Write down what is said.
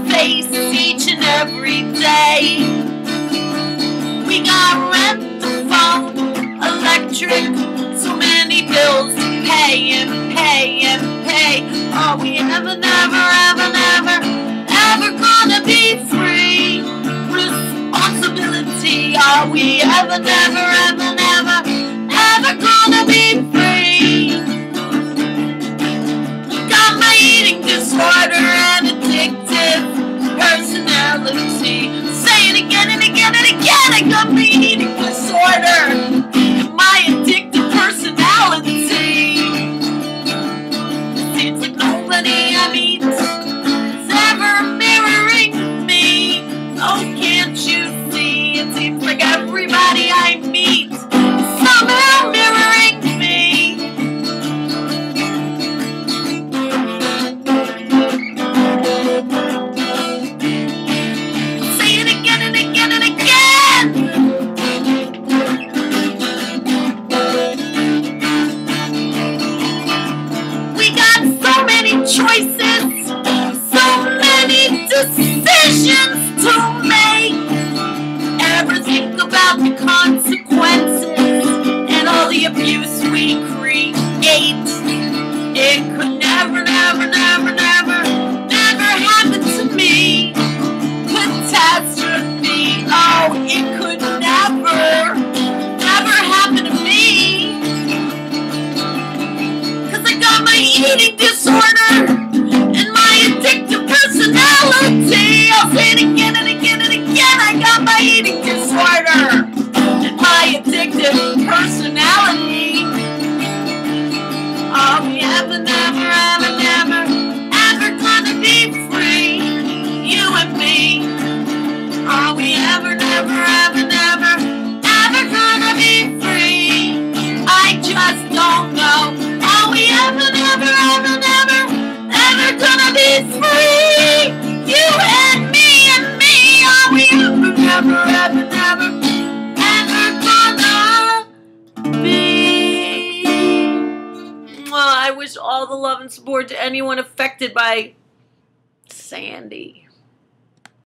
face each and every day. We got rent, the phone, electric, so many bills to pay and pay and pay. Are we ever, never, ever, never, ever gonna be free? Responsibility. Are we ever, never, ever, never, ever gonna be free? Got my eating disorder and addictive personality. Say it again and again and again. I got my eating disorder and my addictive personality. Seems like nobody I meet is ever mirroring me. Oh, can't you see? It seems like everybody I meet is somehow mirroring me. Say it again and again and again. We got so many choices, so many decisions to make. Ever think about the consequences and all the abuse we create? It could never, never, never, never, never happen to me. Catastrophe, oh, it could never, never happen to me. 'Cause I got my eating disorder and my addictive personality. I'll say it again and again and again. I got my eating disorder and my addictive personality. Are we ever, never, ever, never, ever gonna be free? You and me. Are we ever, never, ever, never, ever gonna be free? I just don't know. Are we ever, never, ever, never, ever gonna be free? You and me and me. Are we ever, never, ever, never, ever gonna be? Well, I wish all the love and support to anyone affected by Sandy.